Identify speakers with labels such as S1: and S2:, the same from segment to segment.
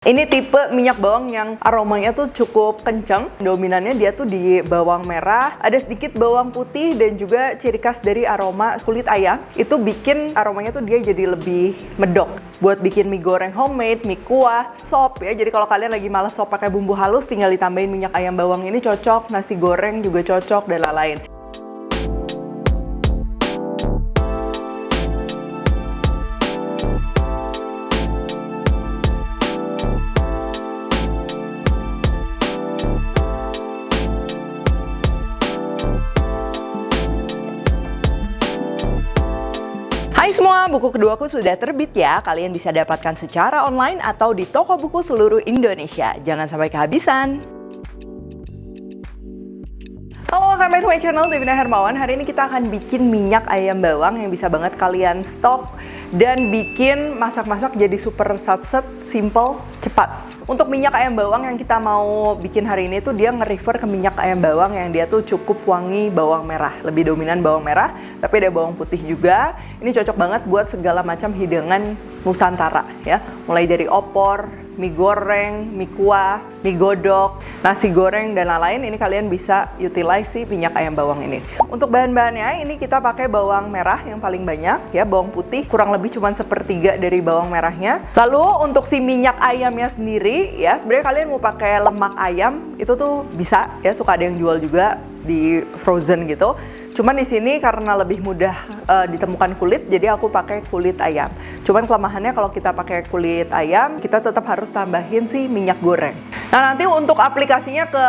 S1: Ini tipe minyak bawang yang aromanya tuh cukup kenceng. Dominannya dia tuh di bawang merah, ada sedikit bawang putih dan juga ciri khas dari aroma kulit ayam. Itu bikin aromanya tuh dia jadi lebih medok. Buat bikin mie goreng homemade, mie kuah, sop ya. Jadi kalau kalian lagi malas sop pakai bumbu halus, tinggal ditambahin minyak ayam bawang ini cocok. Nasi goreng juga cocok dan lain-lain. Hai semua, buku keduaku sudah terbit ya. Kalian bisa dapatkan secara online atau di toko buku seluruh Indonesia. Jangan sampai kehabisan. Halo, welcome back to my channel, Devina Hermawan. Hari ini kita akan bikin minyak ayam bawang yang bisa banget kalian stok dan bikin masak-masak jadi super satset, simple, cepat. Untuk minyak ayam bawang yang kita mau bikin hari ini tuh dia nge-refer ke minyak ayam bawang yang dia tuh cukup wangi bawang merah. Lebih dominan bawang merah, tapi ada bawang putih juga. Ini cocok banget buat segala macam hidangan Nusantara ya. Mulai dari opor, mie goreng, mie kuah, mie godok, nasi goreng, dan lain-lain. Ini kalian bisa utilize si minyak ayam bawang ini. Untuk bahan-bahannya ini kita pakai bawang merah yang paling banyak ya. Bawang putih kurang lebih cuma sepertiga dari bawang merahnya. Lalu untuk si minyak ayamnya sendiri ya, sebenarnya kalian mau pakai lemak ayam itu tuh bisa ya, suka ada yang jual juga di frozen gitu. Cuman di sini karena lebih mudah ditemukan kulit, jadi aku pakai kulit ayam. Cuman kelemahannya kalau kita pakai kulit ayam, kita tetap harus tambahin si minyak goreng. Nah, nanti untuk aplikasinya ke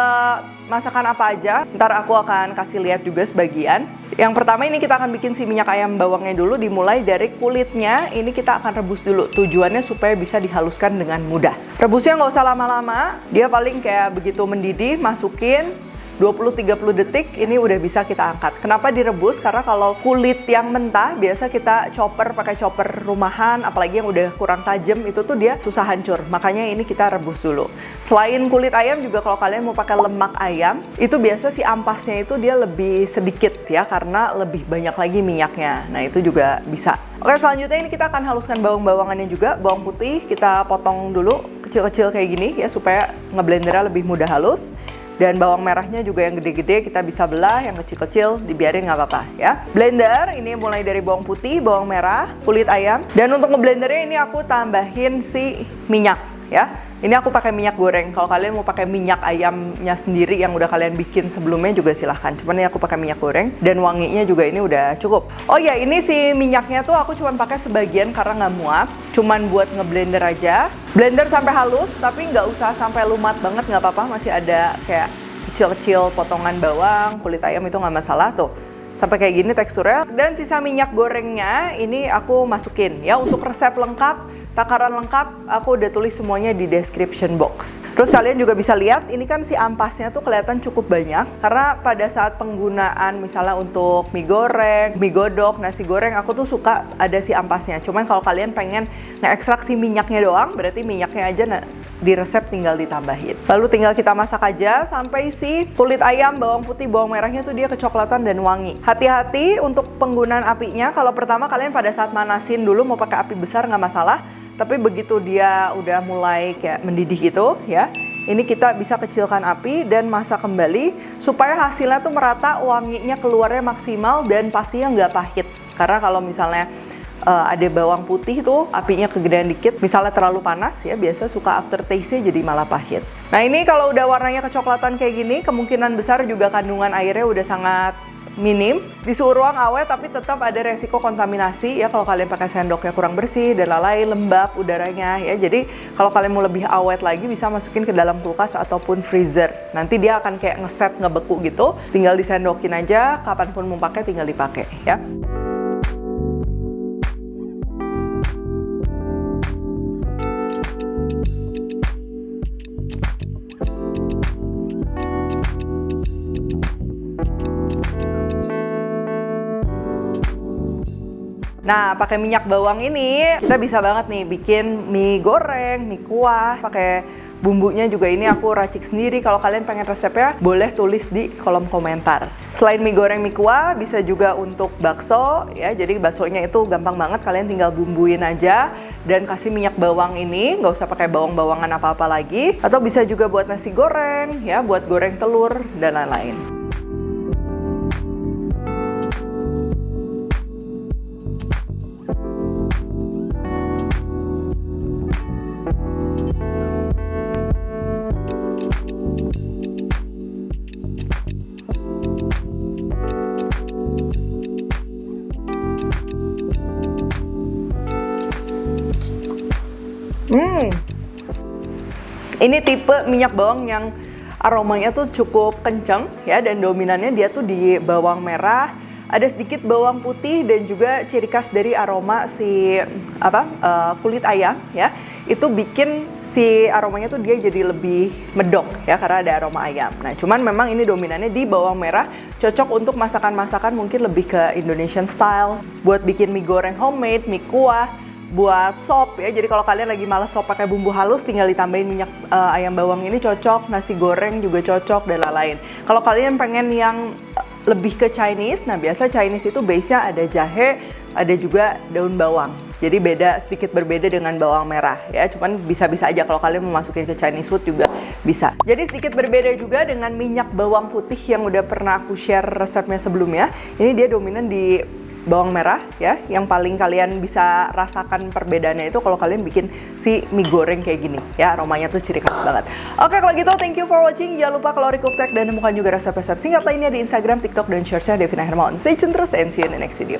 S1: masakan apa aja, ntar aku akan kasih lihat juga sebagian. Yang pertama ini kita akan bikin si minyak ayam bawangnya dulu, dimulai dari kulitnya. Ini kita akan rebus dulu, tujuannya supaya bisa dihaluskan dengan mudah. Rebusnya nggak usah lama-lama, dia paling kayak begitu mendidih, masukin 20-30 detik, ini udah bisa kita angkat. Kenapa direbus? Karena kalau kulit yang mentah, biasa kita pakai chopper rumahan, apalagi yang udah kurang tajam, itu tuh dia susah hancur. Makanya ini kita rebus dulu. Selain kulit ayam juga kalau kalian mau pakai lemak ayam, itu biasa si ampasnya itu dia lebih sedikit ya, karena lebih banyak lagi minyaknya. Nah itu juga bisa. Oke, selanjutnya ini kita akan haluskan bawang-bawangannya juga. Bawang putih kita potong dulu kecil-kecil kayak gini ya, supaya ngeblendernya lebih mudah halus. Dan bawang merahnya juga yang gede-gede kita bisa belah, yang kecil-kecil dibiarin nggak apa-apa ya. Blender ini mulai dari bawang putih, bawang merah, kulit ayam. Dan untuk ngeblendernya ini aku tambahin si minyak ya. Ini aku pakai minyak goreng. Kalau kalian mau pakai minyak ayamnya sendiri yang udah kalian bikin sebelumnya juga silahkan. Cuman ini aku pakai minyak goreng dan wanginya juga ini udah cukup. Oh ya, ini si minyaknya tuh aku cuman pakai sebagian karena nggak muat. Cuman buat ngeblender aja. Blender sampai halus, tapi nggak usah sampai lumat banget, nggak apa-apa. Masih ada kayak kecil-kecil potongan bawang, kulit ayam itu nggak masalah tuh. Sampai kayak gini teksturnya. Dan sisa minyak gorengnya ini aku masukin ya. Untuk resep lengkap, takaran lengkap, aku udah tulis semuanya di description box. Terus kalian juga bisa lihat, ini kan si ampasnya tuh kelihatan cukup banyak. Karena pada saat penggunaan misalnya untuk mie goreng, mie godok, nasi goreng, aku tuh suka ada si ampasnya. Cuman kalau kalian pengen ngeekstrak si minyaknya doang, berarti minyaknya aja di resep tinggal ditambahin. Lalu tinggal kita masak aja sampai si kulit ayam, bawang putih, bawang merahnya tuh dia kecoklatan dan wangi. Hati-hati untuk penggunaan apinya. Kalau pertama kalian pada saat manasin dulu mau pakai api besar nggak masalah. Tapi begitu dia udah mulai kayak mendidih gitu ya, ini kita bisa kecilkan api dan masak kembali supaya hasilnya tuh merata, wanginya keluarnya maksimal dan pastinya nggak pahit. Karena kalau misalnya ada bawang putih tuh apinya kegedean dikit, misalnya terlalu panas ya, biasa suka aftertaste-nya jadi malah pahit. Nah ini kalau udah warnanya kecoklatan kayak gini, kemungkinan besar juga kandungan airnya udah sangat minim. Di suhu ruang awet tapi tetap ada resiko kontaminasi ya kalau kalian pakai sendoknya kurang bersih dan lain-lain, lembab udaranya ya. Jadi kalau kalian mau lebih awet lagi bisa masukin ke dalam kulkas ataupun freezer. Nanti dia akan kayak ngeset, ngebeku gitu. Tinggal disendokin aja, kapanpun mau pakai tinggal dipakai ya. Nah, pakai minyak bawang ini kita bisa banget nih bikin mie goreng, mie kuah, pakai bumbunya juga ini aku racik sendiri. Kalau kalian pengen resepnya, boleh tulis di kolom komentar. Selain mie goreng, mie kuah, bisa juga untuk bakso ya. Jadi baksonya itu gampang banget, kalian tinggal bumbuin aja dan kasih minyak bawang ini, nggak usah pakai bawang-bawangan apa-apa lagi. Atau bisa juga buat nasi goreng ya, buat goreng telur dan lain-lain. Ini tipe minyak bawang yang aromanya tuh cukup kenceng ya, dan dominannya dia tuh di bawang merah, ada sedikit bawang putih dan juga ciri khas dari aroma si kulit ayam ya. Itu bikin si aromanya tuh dia jadi lebih medok ya karena ada aroma ayam. Nah, cuman memang ini dominannya di bawang merah, cocok untuk masakan-masakan mungkin lebih ke Indonesian style, buat bikin mie goreng homemade, mie kuah, buat sop ya. Jadi kalau kalian lagi malas sop pakai bumbu halus, tinggal ditambahin minyak ayam bawang ini cocok, nasi goreng juga cocok dan lain-lain. Kalau kalian pengen yang lebih ke Chinese, nah biasa Chinese itu base-nya ada jahe, ada juga daun bawang. Jadi sedikit berbeda dengan bawang merah ya. Cuman bisa-bisa aja kalau kalian mau masukin ke Chinese food juga bisa. Jadi sedikit berbeda juga dengan minyak bawang putih yang udah pernah aku share resepnya sebelumnya. Ini dia dominan di bawang merah ya, yang paling kalian bisa rasakan perbedaannya itu kalau kalian bikin si mie goreng kayak gini ya, aromanya tuh ciri khas banget. Oke, kalau gitu thank you for watching. Jangan lupa Kalori Cook Tech dan temukan juga resep-resep singkat lainnya di Instagram, TikTok, dan share-nya Devina Hermawan. Stay tune terus and see you in the next video.